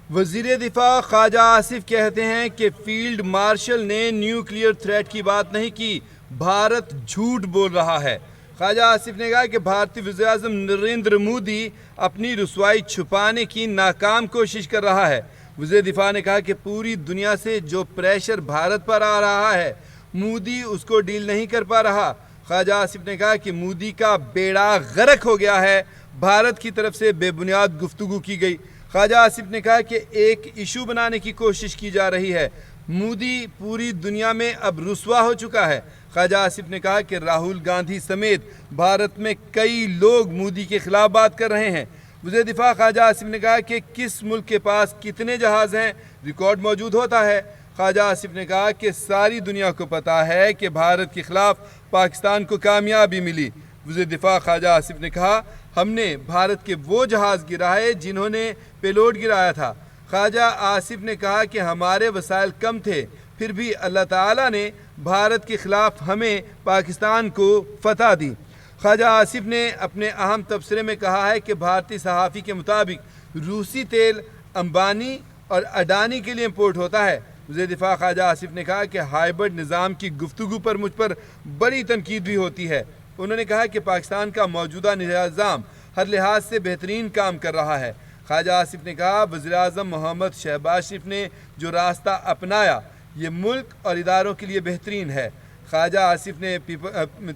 وزیر دفاع خواجہ آصف کہتے ہیں کہ فیلڈ مارشل نے نیوکلیئر تھریٹ کی بات نہیں کی، بھارت جھوٹ بول رہا ہے۔ خواجہ آصف نے کہا کہ بھارتی وزیر اعظم نریندر مودی اپنی رسوائی چھپانے کی ناکام کوشش کر رہا ہے۔ وزیر دفاع نے کہا کہ پوری دنیا سے جو پریشر بھارت پر آ رہا ہے، مودی اس کو ڈیل نہیں کر پا رہا۔ خواجہ آصف نے کہا کہ مودی کا بیڑا غرق ہو گیا ہے، بھارت کی طرف سے بے بنیاد گفتگو کی گئی۔ خواجہ آصف نے کہا کہ ایک ایشو بنانے کی کوشش کی جا رہی ہے، مودی پوری دنیا میں اب رسوا ہو چکا ہے۔ خواجہ آصف نے کہا کہ راہل گاندھی سمیت بھارت میں کئی لوگ مودی کے خلاف بات کر رہے ہیں۔ وزیر دفاع خواجہ آصف نے کہا کہ کس ملک کے پاس کتنے جہاز ہیں، ریکارڈ موجود ہوتا ہے۔ خواجہ آصف نے کہا کہ ساری دنیا کو پتا ہے کہ بھارت کے خلاف پاکستان کو کامیابی ملی۔ وزیر دفاع خواجہ آصف نے کہا ہم نے بھارت کے وہ جہاز گرائے جنہوں نے پیلوڈ گرایا تھا۔ خواجہ آصف نے کہا کہ ہمارے وسائل کم تھے، پھر بھی اللہ تعالیٰ نے بھارت کے خلاف ہمیں پاکستان کو فتح دی۔ خواجہ آصف نے اپنے اہم تبصرے میں کہا ہے کہ بھارتی صحافی کے مطابق روسی تیل امبانی اور اڈانی کے لیے امپورٹ ہوتا ہے۔ وزیر دفاع خواجہ آصف نے کہا کہ ہائبرڈ نظام کی گفتگو پر مجھ پر بڑی تنقید بھی ہوتی ہے۔ انہوں نے کہا کہ پاکستان کا موجودہ نظام ہر لحاظ سے بہترین کام کر رہا ہے۔ خواجہ آصف نے کہا وزیر اعظم محمد شہباز شریف نے جو راستہ اپنایا یہ ملک اور اداروں کے لیے بہترین ہے۔ خواجہ آصف نے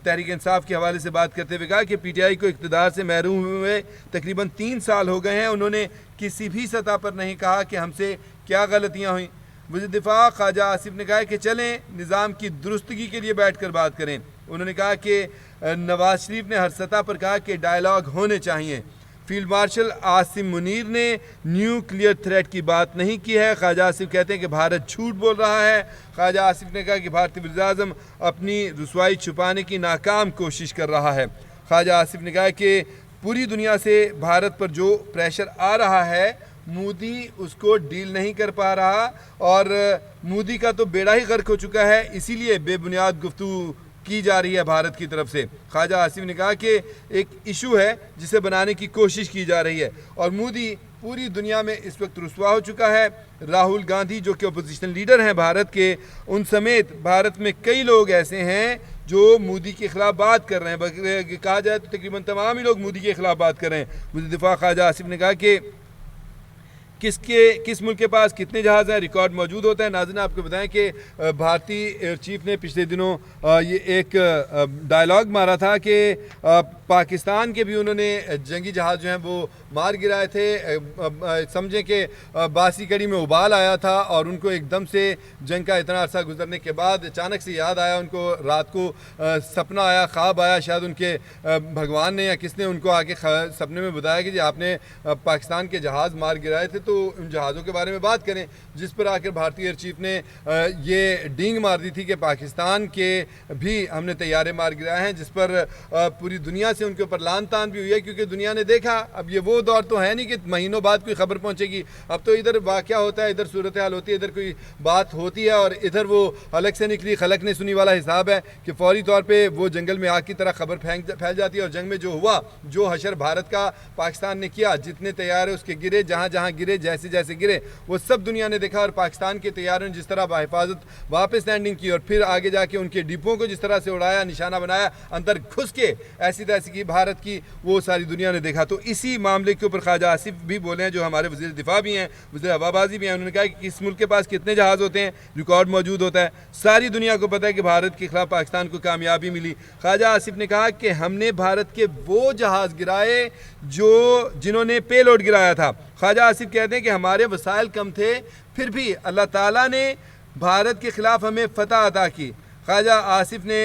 تحریک انصاف کے حوالے سے بات کرتے ہوئے کہا کہ پی ٹی آئی کو اقتدار سے محروم ہوئے تقریباً 3 سال ہو گئے ہیں، انہوں نے کسی بھی سطح پر نہیں کہا کہ ہم سے کیا غلطیاں ہوئیں۔ وزیر دفاع خواجہ آصف نے کہا کہ چلیں نظام کی درستگی کے لیے بیٹھ کر بات کریں۔ انہوں نے کہا کہ نواز شریف نے ہر سطح پر کہا کہ ڈائیلاگ ہونے چاہیے۔ فیلڈ مارشل عاصم منیر نے نیوکلیئر تھریٹ کی بات نہیں کی ہے۔ خواجہ آصف کہتے ہیں کہ بھارت جھوٹ بول رہا ہے۔ خواجہ آصف نے کہا کہ بھارتی وزیر اعظم اپنی رسوائی چھپانے کی ناکام کوشش کر رہا ہے۔ خواجہ آصف نے کہا کہ پوری دنیا سے بھارت پر جو پریشر آ رہا ہے، مودی اس کو ڈیل نہیں کر پا رہا اور مودی کا تو بیڑا ہی غرق ہو چکا ہے، اسی لیے بے بنیاد گفتگو کی جا رہی ہے بھارت کی طرف سے۔ خواجہ آصف نے کہا کہ ایک ایشو ہے جسے بنانے کی کوشش کی جا رہی ہے اور مودی پوری دنیا میں اس وقت رسوا ہو چکا ہے۔ راہل گاندھی جو کہ اپوزیشن لیڈر ہیں بھارت کے، ان سمیت بھارت میں کئی لوگ ایسے ہیں جو مودی کے خلاف بات کر رہے ہیں، کہا جائے تو تقریباً تمام ہی لوگ مودی کے خلاف بات کر رہے ہیں۔ وزیر دفاع خواجہ آصف نے کہا کہ کس ملک کے پاس کتنے جہاز ہیں، ریکارڈ موجود ہوتا ہے۔ ناظرین آپ کو بتائیں کہ بھارتی ایئر چیف نے پچھلے دنوں یہ ایک ڈائیلاگ مارا تھا کہ پاکستان کے بھی انہوں نے جنگی جہاز جو ہیں وہ مار گرائے تھے۔ سمجھیں کہ باسی کڑی میں ابال آیا تھا اور ان کو ایک دم سے جنگ کا اتنا عرصہ گزرنے کے بعد اچانک سے یاد آیا، ان کو رات کو سپنا آیا، خواب آیا، شاید ان کے بھگوان نے یا کس نے ان کو آگے سپنے میں بتایا کہ جی آپ نے پاکستان کے جہاز مار گرائے تھے، تو ان جہازوں کے بارے میں بات کریں، جس پر آ کر بھارتی ایئر چیف نے یہ ڈینگ مار دی تھی کہ پاکستان کے بھی ہم نے طیارے مار گرائے ہیں، جس پر پوری دنیا سے ان کے اوپر لان تان بھی ہوئی ہے، کیونکہ دنیا نے دیکھا اب یہ وہ دور تو ہے نہیں کہ مہینوں بعد کوئی خبر پہنچے گی، اب تو ادھر واقعہ ہوتا ہے، ادھر صورتحال ہوتی ہے، ادھر کوئی بات ہوتی ہے اور ادھر وہ حلق سے نکلی خلق نے سنی والا حساب ہے کہ فوری طور پہ وہ جنگل میں آگ کی طرح خبر پھیل جاتی ہے۔ اور جنگ میں جو ہوا، جو حشر بھارت کا پاکستان نے کیا، جتنے طیارے اس کے گرے، جہاں جہاں گرے، جیسے گرے، وہ سب دنیا نے دیکھا۔ اور پاکستان کے طیاروں نے جس طرح بحفاظت واپس لینڈنگ کی اور پھر آگے جا کے ان کے ڈپوں کو جس طرح سے اڑایا، نشانہ بنایا، اندر گھس کے ایسی تیسی کی بھارت کی، وہ ساری دنیا نے دیکھا۔ تو اسی معاملے کے اوپر خواجہ آصف بھی بولے ہیں، جو ہمارے وزیر دفاع بھی ہیں، وزیر ہوابازی بھی ہیں۔ انہوں نے کہا کہ کس ملک کے پاس کتنے جہاز ہوتے ہیں، ریکارڈ موجود ہوتا ہے، ساری دنیا کو پتہ ہے کہ بھارت کے خلاف پاکستان کو کامیابی ملی۔ خواجہ آصف نے کہا کہ ہم نے بھارت کے وہ جہاز گرائے جنہوں نے پے لوڈ گرایا تھا۔ خواجہ آصف کہتے ہیں کہ ہمارے وسائل کم تھے، پھر بھی اللہ تعالیٰ نے بھارت کے خلاف ہمیں فتح عطا کی۔ خواجہ آصف نے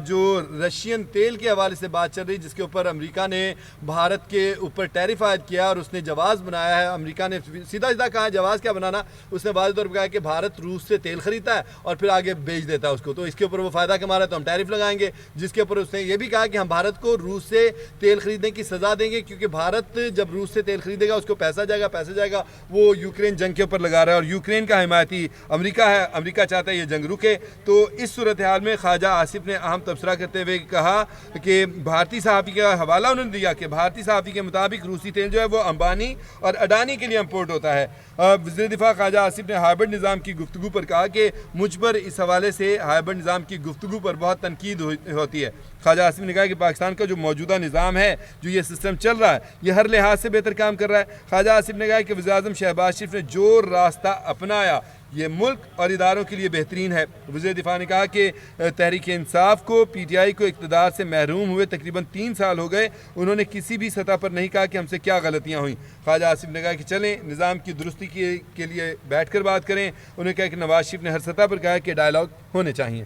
جو رشین تیل کے حوالے سے بات چل رہی، جس کے اوپر امریکہ نے بھارت کے اوپر ٹیرف عائد کیا اور اس نے جواز بنایا ہے، امریکہ نے سیدھا کہا جواز کیا بنانا، اس نے واضح طور پر کہا کہ بھارت روس سے تیل خریدتا ہے اور پھر آگے بیچ دیتا ہے اس کو، تو اس کے اوپر وہ فائدہ کما رہا ہے تو ہم ٹیرف لگائیں گے، جس کے اوپر اس نے یہ بھی کہا کہ ہم بھارت کو روس سے تیل خریدنے کی سزا دیں گے، کیونکہ بھارت جب روس سے تیل خریدے گا اس کو پیسہ جائے گا، وہ یوکرین جنگ کے اوپر لگا رہا ہے اور یوکرین کا حمایتی امریکہ ہے، امریکہ چاہتا ہے یہ جنگ رکے۔ تو اس صورتحال خیال میں خواجہ آصف نے اہم تبصرہ کرتے ہوئے کہا کہ بھارتی صحافی کا حوالہ انہوں نے دیا کہ بھارتی صحافی کے مطابق روسی تیل جو ہے وہ امبانی اور اڈانی کے لیے امپورٹ ہوتا ہے۔ وزیر دفاع خواجہ آصف نے ہائبرڈ نظام کی گفتگو پر کہا کہ مجھ پر اس حوالے سے ہائبرڈ نظام کی گفتگو پر بہت تنقید ہوتی ہے۔ خواجہ آصف نے کہا کہ پاکستان کا جو موجودہ نظام ہے، جو یہ سسٹم چل رہا ہے، یہ ہر لحاظ سے بہتر کام کر رہا ہے۔ خواجہ آصف نے کہا کہ وزیر اعظم شہباز شریف نے جو راستہ اپنایا یہ ملک اور اداروں کے لیے بہترین ہے۔ وزیر دفاع نے کہا کہ تحریک انصاف کو پی ٹی آئی کو اقتدار سے محروم ہوئے تقریباً 3 سال ہو گئے، انہوں نے کسی بھی سطح پر نہیں کہا کہ ہم سے کیا غلطیاں ہوئیں۔ خواجہ آصف نے کہا کہ چلیں نظام کی درستی کے لیے بیٹھ کر بات کریں۔ انہوں نے کہا کہ نواز شریف نے ہر سطح پر کہا کہ ڈائیلاگ ہونے چاہیے۔